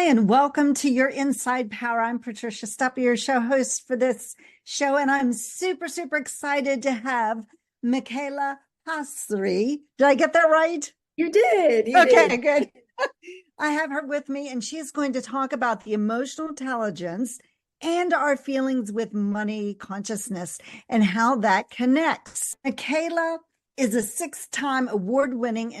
and welcome to your Inside Power. I'm Patricia Stepler, your show host for this show, and I'm super, super excited to have Micaela Passeri. Did I get that right? You did. Okay, good. I have her with me, and she's going to talk about the emotional intelligence and our feelings with money consciousness and how that connects. Micaela is a 6-time award-winning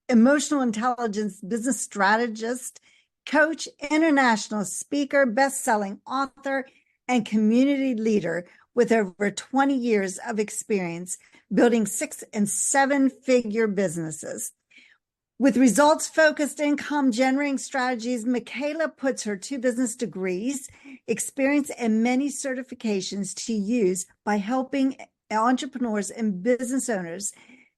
emotional intelligence business strategist, coach, international speaker, best-selling author, and community leader with over 20 years of experience building 6- and 7-figure businesses. With results-focused income generating strategies, Micaela puts her 2 business degrees, experience, and many certifications to use by helping entrepreneurs and business owners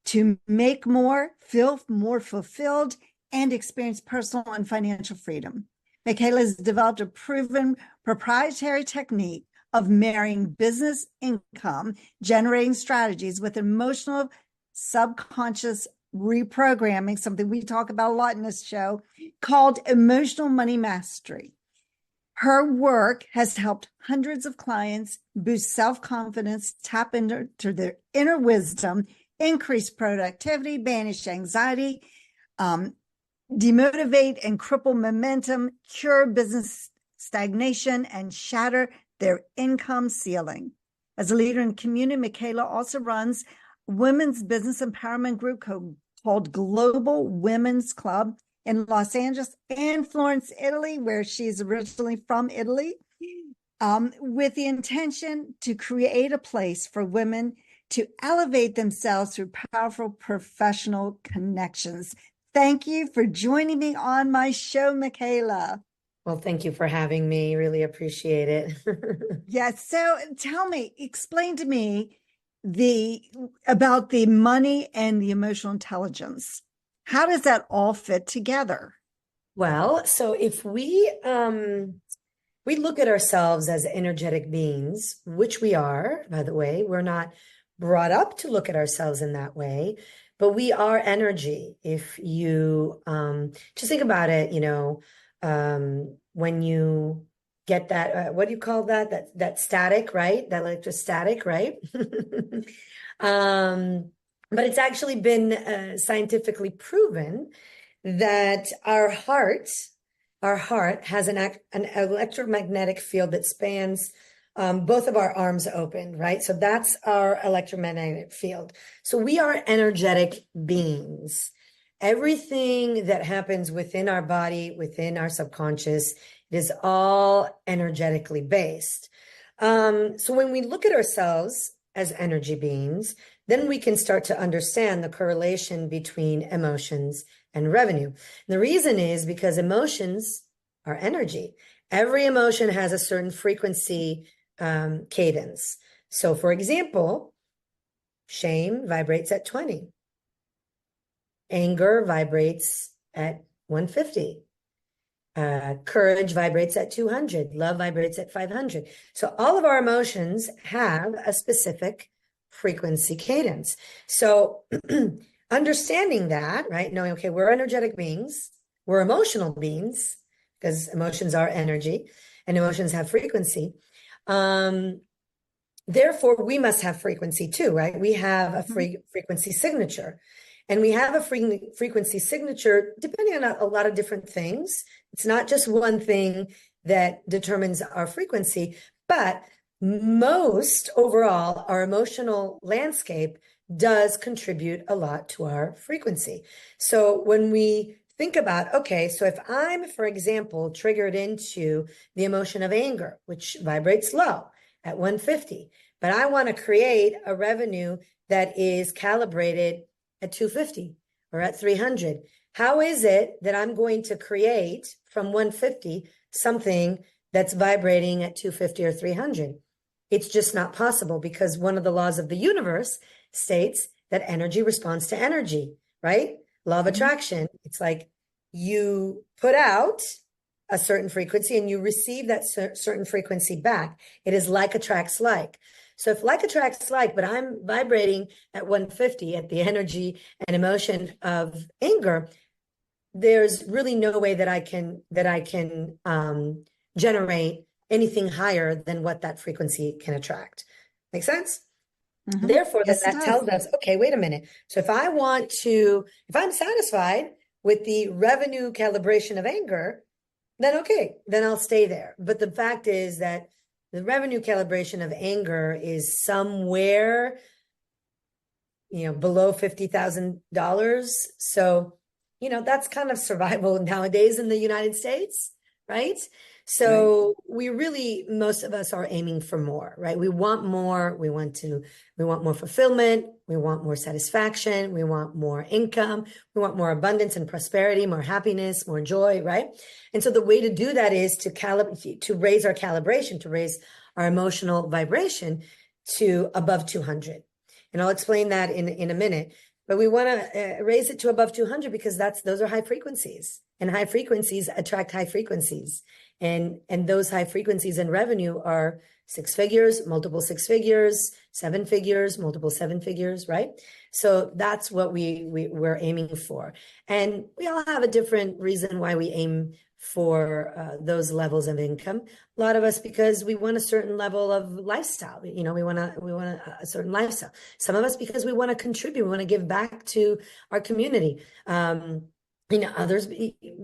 to make more, feel more fulfilled, and experience personal and financial freedom. Micaela has developed a proven proprietary technique of marrying business income generating strategies with emotional subconscious reprogramming, something we talk about a lot in this show, called emotional money mastery. Her work has helped hundreds of clients boost self-confidence, tap into their inner wisdom, increase productivity, banish anxiety, demotivate and cripple momentum, cure business stagnation, and shatter their income ceiling. As a leader in community, Micaela also runs a women's business empowerment group called Global Women's Club in Los Angeles and Florence, Italy, where she's originally from Italy, with the intention to create a place for women to elevate themselves through powerful professional connections. Thank you for joining me on my show, Micaela. Well, thank you for having me. Really appreciate it. Yes. So explain to me about the money and the emotional intelligence. How does that all fit together? Well, so if we look at ourselves as energetic beings, which we are, by the way, we're not brought up to look at ourselves in that way, but we are energy. If you just think about it, when you get that, what do you call that? That static, right? That electrostatic, right? But it's actually been scientifically proven that our heart has an electromagnetic field that spans both of our arms open, right? So that's our electromagnetic field. So we are energetic beings. Everything that happens within our body, within our subconscious, it is all energetically based. So when we look at ourselves as energy beings, then we can start to understand the correlation between emotions and revenue. And the reason is because emotions are energy. Every emotion has a certain frequency cadence. So for example, shame vibrates at 20. Anger vibrates at 150. Courage vibrates at 200. Love vibrates at 500. So all of our emotions have a specific frequency cadence. So understanding that, right? Knowing, okay, we're energetic beings, we're emotional beings, because emotions are energy and emotions have frequency. Therefore, we must have frequency too, right? We have a frequency signature. And we have a frequency signature depending on a lot of different things. It's not just one thing that determines our frequency, but most overall, our emotional landscape does contribute a lot to our frequency. So when we think about, okay, so if I'm, for example, triggered into the emotion of anger, which vibrates low at 150, but I want to create a revenue that is calibrated at 250 or at 300. How is it that I'm going to create from 150 something that's vibrating at 250 or 300? It's just not possible, because one of the laws of the universe states that energy responds to energy, right? Law of attraction. It's like you put out a certain frequency and you receive that certain frequency back. It is like attracts like. So if like attracts like, but I'm vibrating at 150 at the energy and emotion of anger, there's really no way that I can generate anything higher than what that frequency can attract. Make sense? Therefore, then Yes, it that does. tells us, okay, wait a minute. So if I'm satisfied with the revenue calibration of anger, then okay, then I'll stay there. But the fact is that the revenue calibration of anger is somewhere, below $50,000. So, that's kind of survival nowadays in the United States, right? Right. So most of us are aiming for more, right? We want more. We want more fulfillment. We want more satisfaction. We want more income. We want more abundance and prosperity, more happiness, more joy, right? And so the way to do that is to raise our calibration, to raise our emotional vibration to above 200. And I'll explain that in a minute. But we want to raise it to above 200 because those are high frequencies, and high frequencies attract high frequencies. And those high frequencies in revenue are 6 figures, multiple 6 figures, 7 figures, multiple 7 figures, right? So that's what we're aiming for. And we all have a different reason why we aim for those levels of income. A lot of us because we want a certain level of lifestyle. We want a certain lifestyle. Some of us because we want to contribute, we want to give back to our community. Others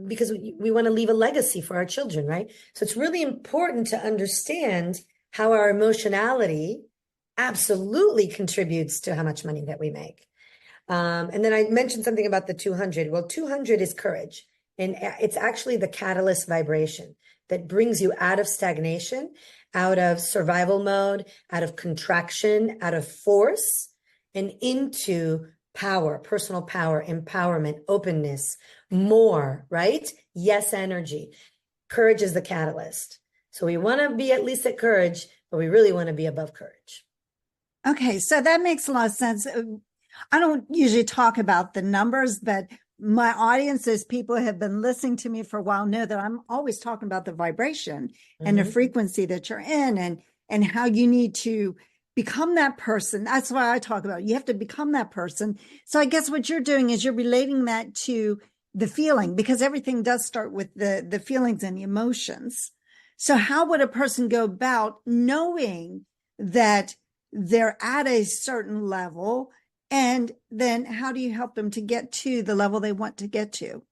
because we want to leave a legacy for our children, right? So it's really important to understand how our emotionality absolutely contributes to how much money that we make. And then I mentioned something about the 200. Well, 200 is courage. And it's actually the catalyst vibration that brings you out of stagnation, out of survival mode, out of contraction, out of force, and into power, personal power, empowerment, openness, more, right? Yes, energy. Courage is the catalyst. So we want to be at least at courage, but we really want to be above courage. Okay, so that makes a lot of sense. I don't usually talk about the numbers, but my audiences, people who have been listening to me for a while, know that I'm always talking about the vibration and the frequency that you're in, and how you need to become that person. That's why I talk about it. You have to become that person. So I guess what you're doing is you're relating that to the feeling, because everything does start with the feelings and the emotions. So how would a person go about knowing that they're at a certain level? And then how do you help them to get to the level they want to get to?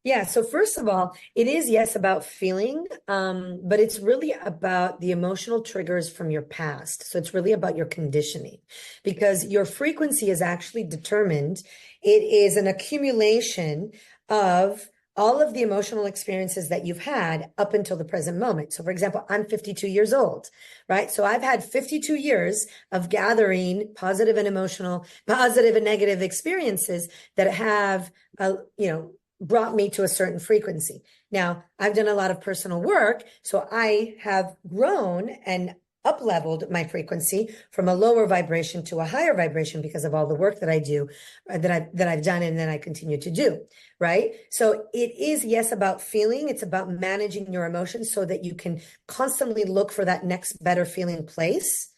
Yeah. So first of all, it is, yes, about feeling, but it's really about the emotional triggers from your past. So it's really about your conditioning, because your frequency is actually determined. It is an accumulation of all of the emotional experiences that you've had up until the present moment. So for example, I'm 52 years old, right? So I've had 52 years of gathering positive and negative experiences that have, brought me to a certain frequency. Now, I've done a lot of personal work, so I have grown and up-leveled my frequency from a lower vibration to a higher vibration because of all the work that I do, that I've done and then I continue to do, right? So it is, yes, about feeling. It's about managing your emotions so that you can constantly look for that next better feeling place.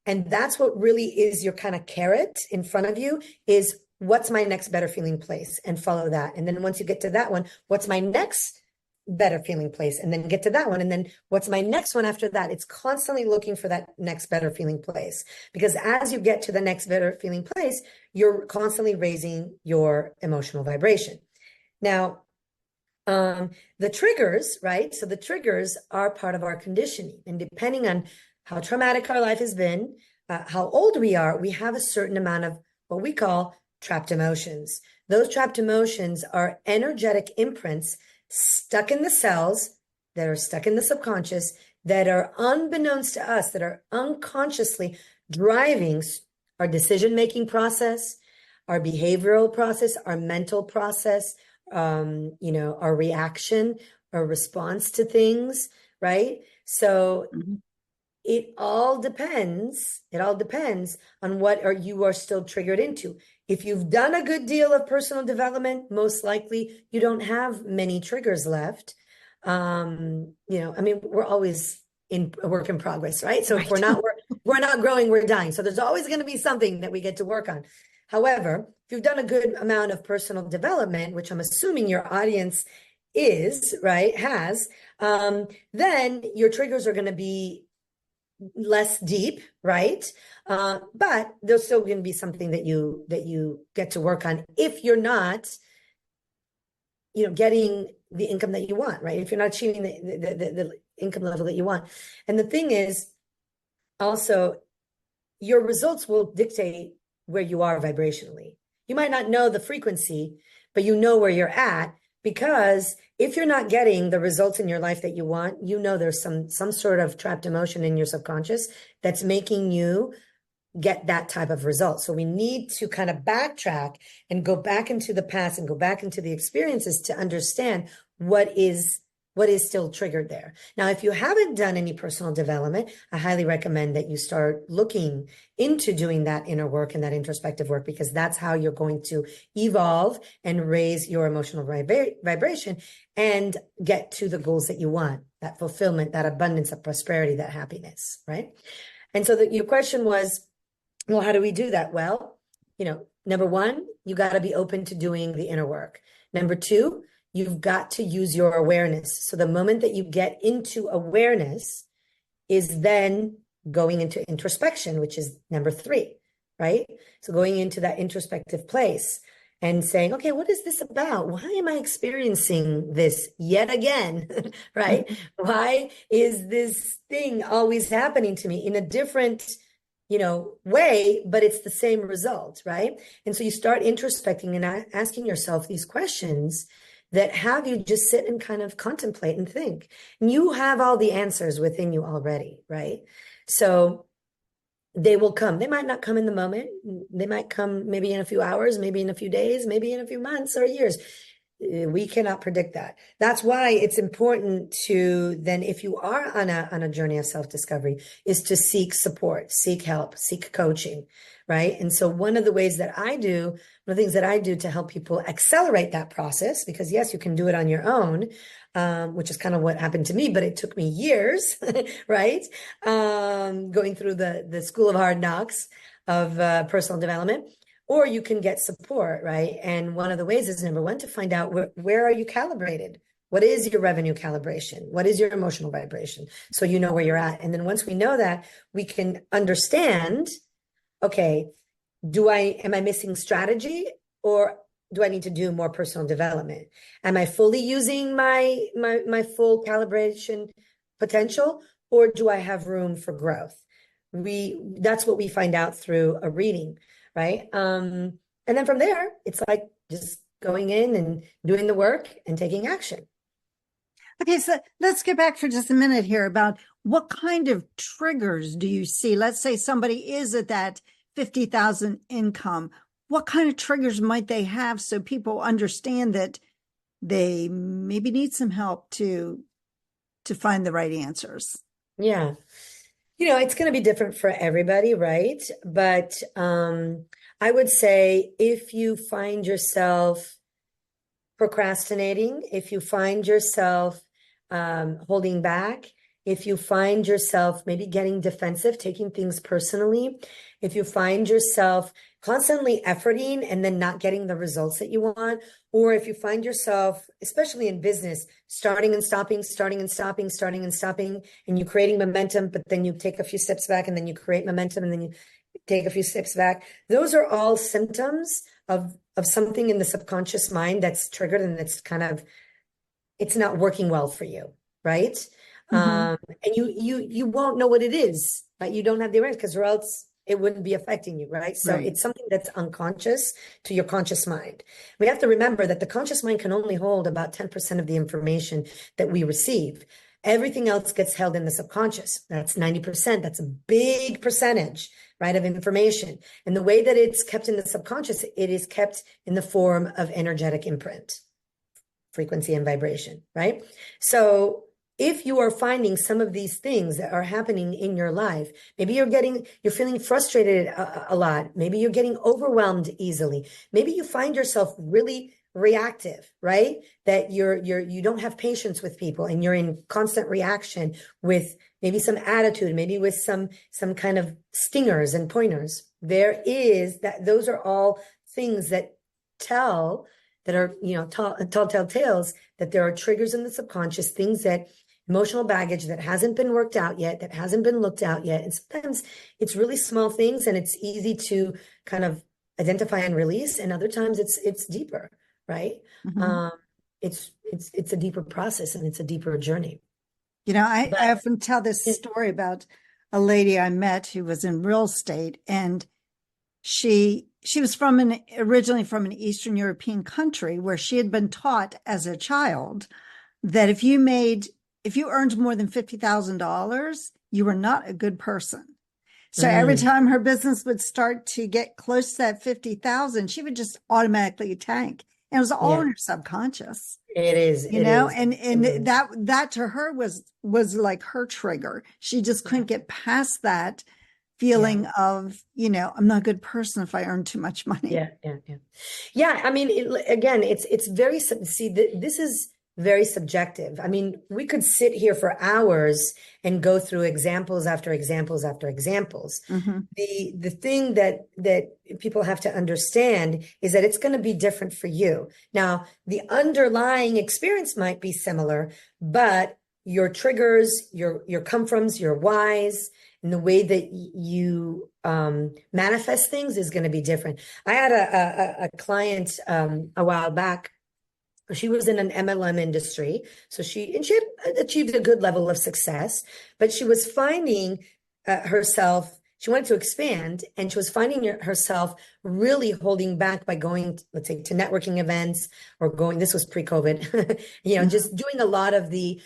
And that's what really is your kind of carrot in front of you, is what's my next better feeling place, and follow that. And then once you get to that one, what's my next better feeling place, and then get to that one. And then what's my next one after that? It's constantly looking for that next better feeling place, because as you get to the next better feeling place, you're constantly raising your emotional vibration. Now, the triggers, right? So the triggers are part of our conditioning. And depending on how traumatic our life has been, how old we are, we have a certain amount of what we call trapped emotions. Those trapped emotions are energetic imprints stuck in the cells, that are stuck in the subconscious, that are unbeknownst to us, that are unconsciously driving our decision-making process, our behavioral process, our mental process, our reaction, our response to things, right? So it all depends on what you are still triggered into. If you've done a good deal of personal development, most likely you don't have many triggers left. We're always in a work in progress, right? So if we're not growing, we're dying. So there's always going to be something that we get to work on. However, if you've done a good amount of personal development, which I'm assuming your audience is, right, then your triggers are going to be less deep, right? But there's still going to be something that you get to work on if you're not, getting the income that you want, right? If you're not achieving the income level that you want. And the thing is, also, your results will dictate where you are vibrationally. You might not know the frequency, but you know where you're at, because if you're not getting the results in your life that you want, there's some sort of trapped emotion in your subconscious that's making you get that type of result. So we need to kind of backtrack and go back into the past and go back into the experiences to understand what is still triggered there. Now, if you haven't done any personal development, I highly recommend that you start looking into doing that inner work and that introspective work, because that's how you're going to evolve and raise your emotional vibration and get to the goals that you want, that fulfillment, that abundance, that prosperity, that happiness, right? And so your question was, well, how do we do that? Well, number one, you got to be open to doing the inner work. Number two, you've got to use your awareness. So the moment that you get into awareness is then going into introspection, which is number three, right? So going into that introspective place and saying, okay, what is this about? Why am I experiencing this yet again, right? Why is this thing always happening to me in a different way, but it's the same result, right? And so you start introspecting and asking yourself these questions that have you just sit and kind of contemplate and think. And you have all the answers within you already, right? So they will come. They might not come in the moment. They might come maybe in a few hours, maybe in a few days, maybe in a few months or years. We cannot predict that. That's why it's important to then, if you are on a journey of self-discovery, is to seek support, seek help, seek coaching, right? And so one of the things that I do to help people accelerate that process, because yes, you can do it on your own, which is kind of what happened to me, but it took me years, right? Going through the school of hard knocks of personal development. Or you can get support, right? And one of the ways is, number one, to find out where are you calibrated? What is your revenue calibration? What is your emotional vibration? So you know where you're at. And then once we know that, we can understand, okay, am I missing strategy, or do I need to do more personal development? Am I fully using my full calibration potential, or do I have room for growth? That's what we find out through a reading. Right. And then from there, it's like just going in and doing the work and taking action. Okay, so let's get back for just a minute here about what kind of triggers do you see? Let's say somebody is at that 50,000 income. What kind of triggers might they have so people understand that they maybe need some help to find the right answers? Yeah. It's going to be different for everybody, right? But I would say if you find yourself procrastinating, if you find yourself holding back, if you find yourself maybe getting defensive, taking things personally, if you find yourself constantly efforting and then not getting the results that you want, or if you find yourself, especially in business, starting and stopping, starting and stopping, starting and stopping, and you're creating momentum, but then you take a few steps back and then you create momentum and then you take a few steps back. Those are all symptoms of something in the subconscious mind that's triggered and that's it's not working well for you, right? And you won't know what it is, right? You don't have the awareness, because or else it wouldn't be affecting you, right? So It's something that's unconscious to your conscious mind. We have to remember that the conscious mind can only hold about 10% of the information that we receive. Everything else gets held in the subconscious. That's 90%. That's a big percentage, right, of information. And the way that it's kept in the subconscious, it is kept in the form of energetic imprint, frequency and vibration, right? So if you are finding some of these things that are happening in your life, maybe you're feeling frustrated a lot. Maybe you're getting overwhelmed easily. Maybe you find yourself really, reactive, right? That you don't have patience with people and you're in constant reaction with maybe some attitude, maybe with some kind of stingers and pointers. There is that, those are all things that are, tell tales that there are triggers in the subconscious, things that emotional baggage that hasn't been worked out yet, that hasn't been looked out yet. And sometimes it's really small things and it's easy to kind of identify and release. And other times it's deeper, right? Mhm. It's a deeper process and it's a deeper journny. I But often tell this story about a lady I met who was in real estate, and she was originally from an Eastern European country where she had been taught as a child that if you earned more than $50,000, you were not a good person. So every mm, time her business would start to get close to that 50,000, she would just automatically tank. And it was all in yeah, her subconscious, it is, it is, and absolutely. that to her was like her trigger. She just Yeah, couldn't get past that yeah. feeling of, I'm not a good person if I earn too much money. Yeah, yeah, yeah. Yeah, I mean, again, it's very, see, this is very subjective. I mean, we could sit here for hours and go through examples after examples after examples. Hmm. The thing that people have to understand is that it's going to be different for you. Now, the underlying experience might be similar, but your triggers, your come froms, your whys, and the way that you manifest things is going to be different. I had a client a while back. She was in an MLM industry, so she had achieved a good level of success, but she was finding herself. She wanted to expand, and she was finding herself really holding back by going, let's say, to networking events or going. This was pre-COVID, Hmm. just doing a lot of the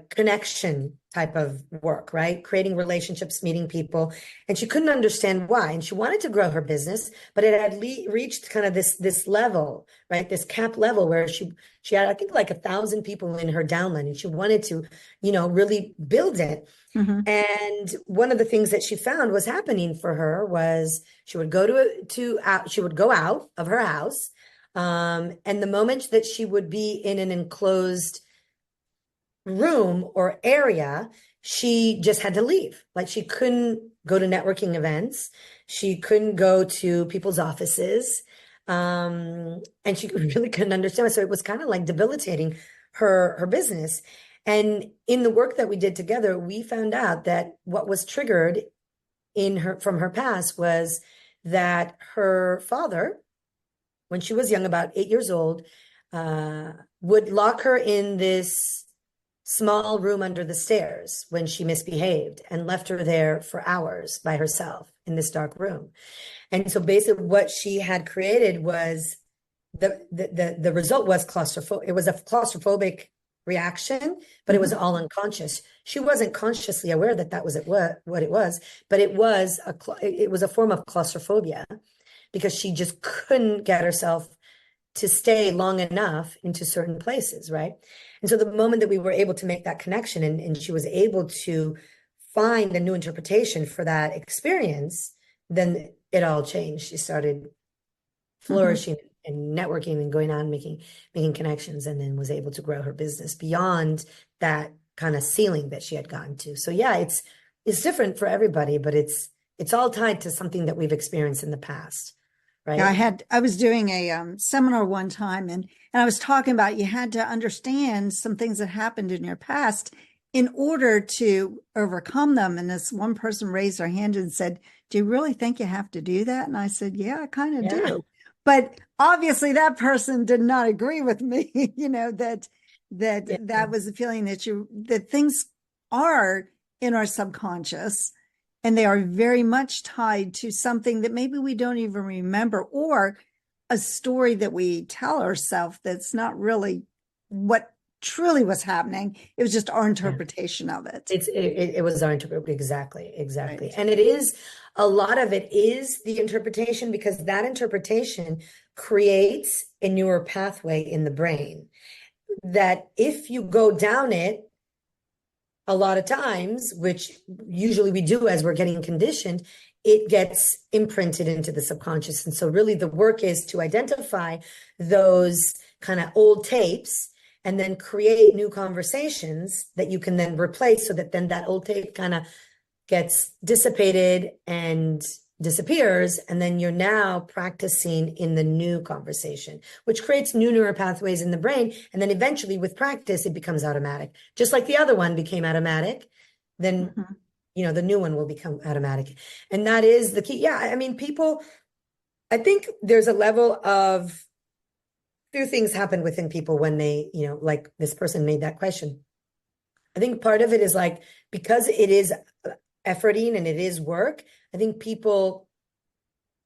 connection type of work, right? Creating relationships, meeting people, and she couldn't understand why. And she wanted to grow her business, but it had reached kind of this level, right? This cap level where she had, I think, like 1,000 people in her downline, and she wanted to, really build it. Hmm. And one of the things that she found was happening for her was she would go she would go out of her house, and the moment that she would be in an enclosed room or area, she just had to leave. Like she couldn't go to networking events. She couldn't go to people's offices. And she really couldn't understand. So it was kind of like debilitating her business. And in the work that we did together, we found out that what was triggered in her from her past was that her father, when she was young, about 8 years old, would lock her in this small room under the stairs when she misbehaved and left her there for hours by herself in this dark room. And so basically what she had created was the result was claustrophobic. It was a claustrophobic reaction, but it was Hmm. all unconscious. She wasn't consciously aware that that was what it was, but it was a form of claustrophobia because she just couldn't get herself to stay long enough into certain places, right? And so the moment that we were able to make that connection and she was able to find a new interpretation for that experience, then it all changed. She started Hmm. flourishing and networking and going out and making connections, and then was able to grow her business beyond that kind of ceiling that she had gotten to. So yeah, it's different for everybody, but it's all tied to something that we've experienced in the past, Yeah, right? I was doing a seminar one time, and I was talking about you had to understand some things that happened in your past in order to overcome them. And this one person raised their hand and said, "Do you really think you have to do that?" And I said, "Yeah, I kind of Yeah. do." But obviously that person did not agree with me, Yeah. that was the feeling that things are in our subconscious, and they are very much tied to something that maybe we don't even remember, or a story that we tell ourselves that's not really what truly was happening. It was just our Yeah. interpretation of it. It was our interpretation. Exactly, exactly. Right. And it is, a lot of it is the interpretation, because that interpretation creates a newer pathway in the brain that if you go down it a lot of times, which usually we do as we're getting conditioned, it gets imprinted into the subconscious. And so really the work is to identify those kind of old tapes and then create new conversations that you can then replace so that then that old tape kind of gets dissipated and disappears. And then you're now practicing in the new conversation, which creates new neural pathways in the brain. And then eventually with practice, it becomes automatic. Just like the other one became automatic, then, the new one will become automatic. And that is the key. Yeah. I mean, I think there's a level of few things happen within people when they, like this person made that question. I think part of it is like, because it is efforting and it is work, I think people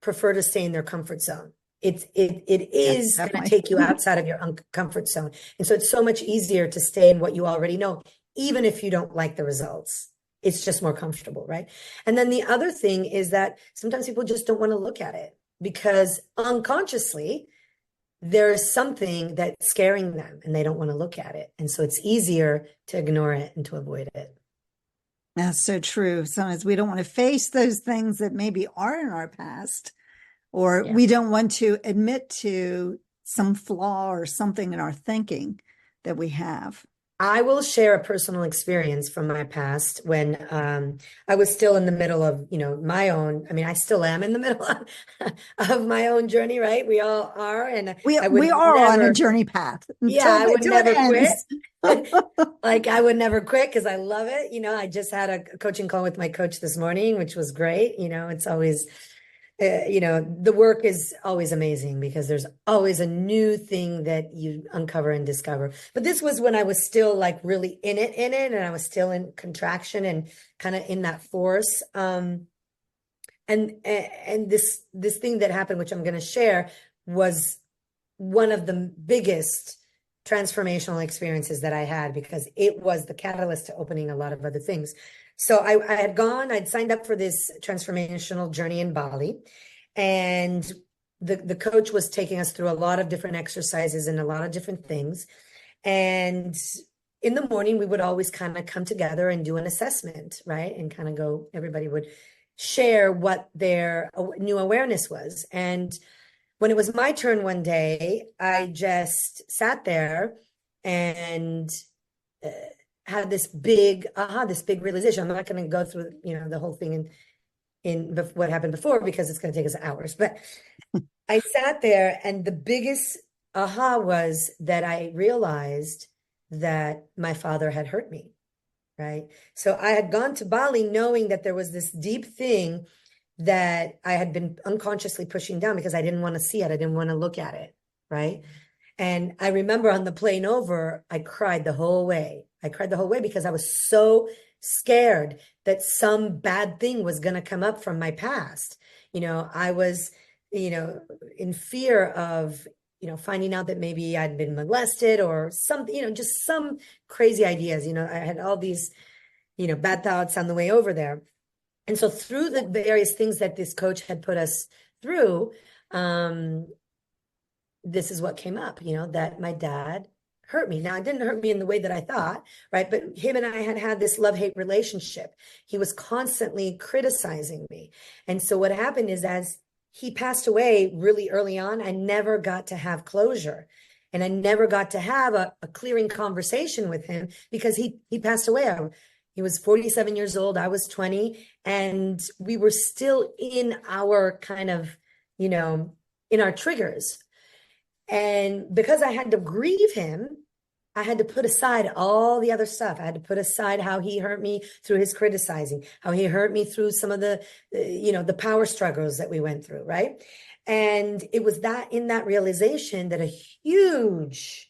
prefer to stay in their comfort zone. It is going to take you outside of your comfort zone. And so it's so much easier to stay in what you already know, even if you don't like the results. It's just more comfortable, right? And then the other thing is that sometimes people just don't want to look at it because unconsciously there's something that's scaring them and they don't want to look at it. And so it's easier to ignore it and to avoid it. That's so true. Sometimes we don't want to face those things that maybe are in our past, or we don't want to admit to some flaw or something in our thinking that we have. I will share a personal experience from my past when I was still in the middle of, my own, I still am in the middle of my own journey, right? We all are. And we are on a journey path. I would never quit. Like I would never quit because I love it. I just had a coaching call with my coach this morning, which was great. It's always, the work is always amazing because there's always a new thing that you uncover and discover. But this was when I was still like really in it, and I was still in contraction and kind of in that force. And this thing that happened, which I'm going to share, was one of the biggest transformational experiences that I had because it was the catalyst to opening a lot of other things. So I'd signed up for this transformational journey in Bali, and the coach was taking us through a lot of different exercises and a lot of different things. And in the morning, we would always kind of come together and do an assessment, right? And kind of everybody would share what their new awareness was. And when it was my turn one day, I just sat there and had this big realization. I'm not going to go through, the whole thing in what happened before because it's going to take us hours. But I sat there and the biggest aha was that I realized that my father had hurt me, right? So I had gone to Bali knowing that there was this deep thing that I had been unconsciously pushing down because I didn't want to see it. I didn't want to look at it, right? And I remember on the plane over, I cried the whole way. Because I was so scared that some bad thing was going to come up from my past. I was, in fear of, finding out that maybe I'd been molested or something, just some crazy ideas. I had all these, bad thoughts on the way over there. And so through the various things that this coach had put us through, this is what came up, that my dad hurt me. Now, it didn't hurt me in the way that I thought, right? But him and I had this love-hate relationship. He was constantly criticizing me. And so what happened is as he passed away really early on, I never got to have closure. And I never got to have a clearing conversation with him because he passed away. He was 47 years old. I was 20. And we were still in our kind of, in our triggers. And because I had to grieve him, I had to put aside all the other stuff. I had to put aside how he hurt me through his criticizing, how he hurt me through some of the, the power struggles that we went through, right? And it was in that realization that a huge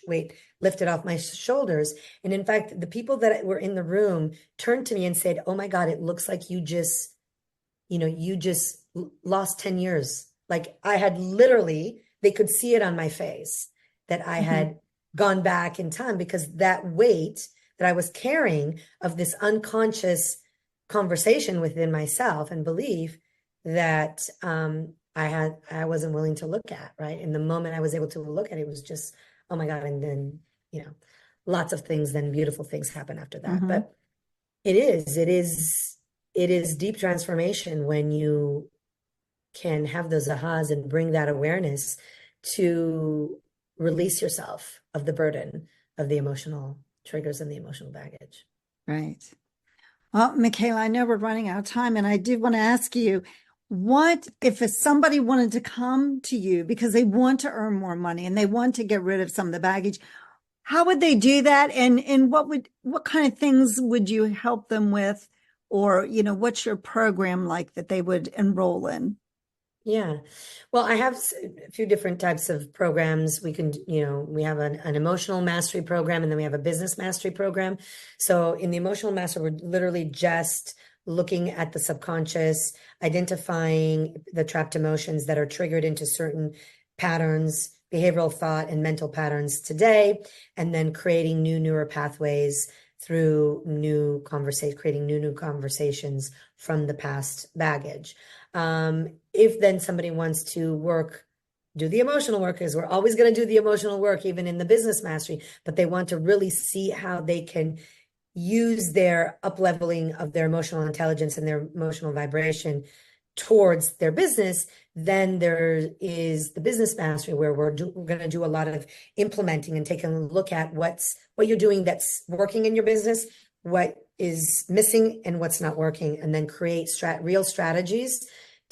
weight lifted off my shoulders. And in fact, the people that were in the room turned to me and said, "Oh my God, it looks like you just lost 10 years. Like I had literally, they could see it on my face that I had gone back in time because that weight that I was carrying of this unconscious conversation within myself and belief that I wasn't willing to look at, right? And the moment I was able to look at it, it was just, oh my God. And then, lots of things, then beautiful things happen after that. But it is deep transformation when you can have those ahas and bring that awareness to release yourself of the burden of the emotional triggers and the emotional baggage. Right. Well, Micaela, I know we're running out of time, and I did want to ask you, what if somebody wanted to come to you because they want to earn more money and they want to get rid of some of the baggage? How would they do that? And what kind of things would you help them with? Or, what's your program like that they would enroll in? Yeah. Well, I have a few different types of programs. We can, we have an emotional mastery program, and then we have a business mastery program. So in the emotional mastery, we're literally just looking at the subconscious, identifying the trapped emotions that are triggered into certain patterns, behavioral thought and mental patterns today, and then creating new neural pathways through creating new conversations from the past baggage. If then somebody wants to do the emotional work, because we're always going to do the emotional work, even in the business mastery, but they want to really see how they can use their up-leveling of their emotional intelligence and their emotional vibration towards their business, then there is the business mastery, where we're going to do a lot of implementing and taking a look at what you're doing that's working in your business, what is missing and what's not working, and then create real strategies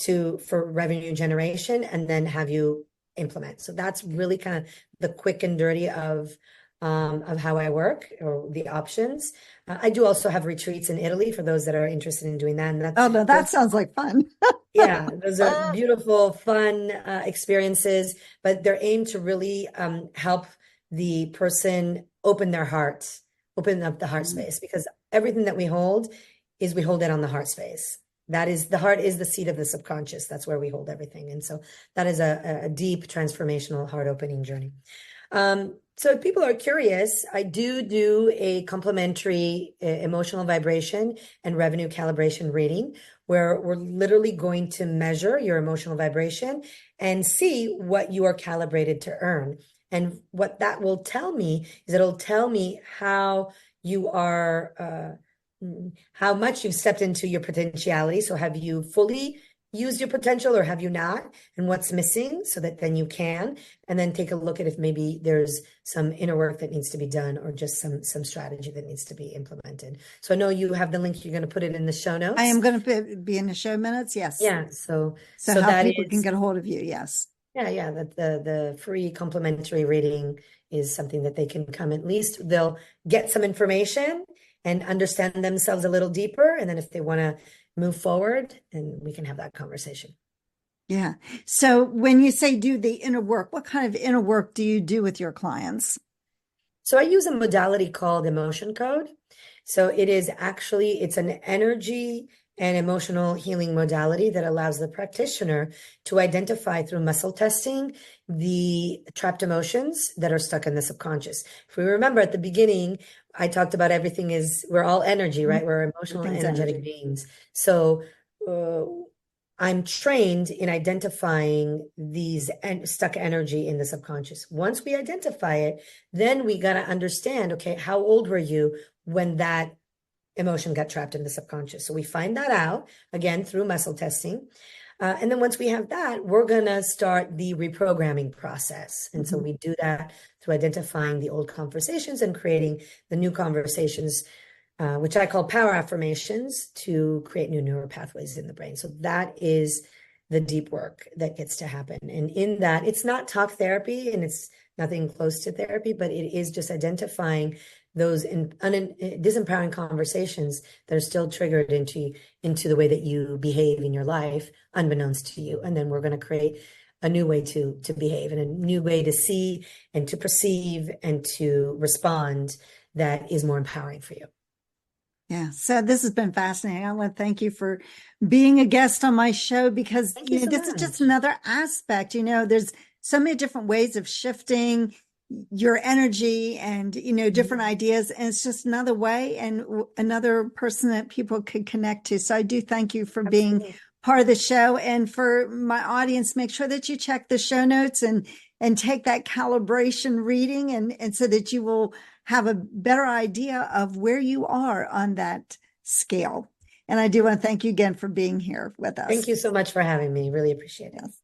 for revenue generation, and then have you implement. So that's really kind of the quick and dirty of how I work, or the options. I do also have retreats in Italy for those that are interested in doing that. And Oh, no, that sounds like fun. yeah, those are beautiful, fun experiences, but they're aimed to really help the person open their heart, open up the heart space, because everything that we hold it on the heart space. The heart is the seat of the subconscious. That's where we hold everything. And so that is a deep transformational heart opening journey. So if people are curious, I do a complimentary emotional vibration and revenue calibration reading, where we're literally going to measure your emotional vibration and see what you are calibrated to earn. And what that will tell me is it'll tell me how you are, how much you've stepped into your potentiality. So have you fully used your potential, or have you not, and what's missing, so that then you can, and then take a look at if maybe there's some inner work that needs to be done, or just some strategy that needs to be implemented. So I know you have the link. You're going to put it in the show notes. I am going to be in the show minutes. Yes. Yeah. So how that people can get a hold of you. Yes. Yeah. That the free complimentary reading is something that they can come. At least they'll get some information and understand themselves a little deeper. And then if they want to move forward, and we can have that conversation. Yeah. So when you say do the inner work, what kind of inner work do you do with your clients? So I use a modality called emotion code. So it's an energy and emotional healing modality that allows the practitioner to identify through muscle testing the trapped emotions that are stuck in the subconscious. If we remember at the beginning, I talked about we're all energy, right? We're emotional and energetic beings. So I'm trained in identifying these stuck energy in the subconscious. Once we identify it, then we got to understand, okay, how old were you when that emotion got trapped in the subconscious? So we find that out, again, through muscle testing. And then once we have that, we're going to start the reprogramming process. And so we do that through identifying the old conversations and creating the new conversations, which I call power affirmations, to create new neural pathways in the brain. So that is the deep work that gets to happen. And in that, it's not talk therapy, and it's nothing close to therapy, but it is just identifying those disempowering conversations that are still triggered into the way that you behave in your life, unbeknownst to you. And then we're going to create a new way to behave, and a new way to see and to perceive and to respond that is more empowering for you. Yeah. So this has been fascinating. I want to thank you for being a guest on my show, because this is just another aspect. There's so many different ways of shifting your energy and, different ideas. And it's just another way and another person that people could connect to. So I do thank you for being part of the show. And for my audience, make sure that you check the show notes and take that calibration reading, and so that you will have a better idea of where you are on that scale. And I do want to thank you again for being here with us. Thank you so much for having me. Really appreciate it. Yes.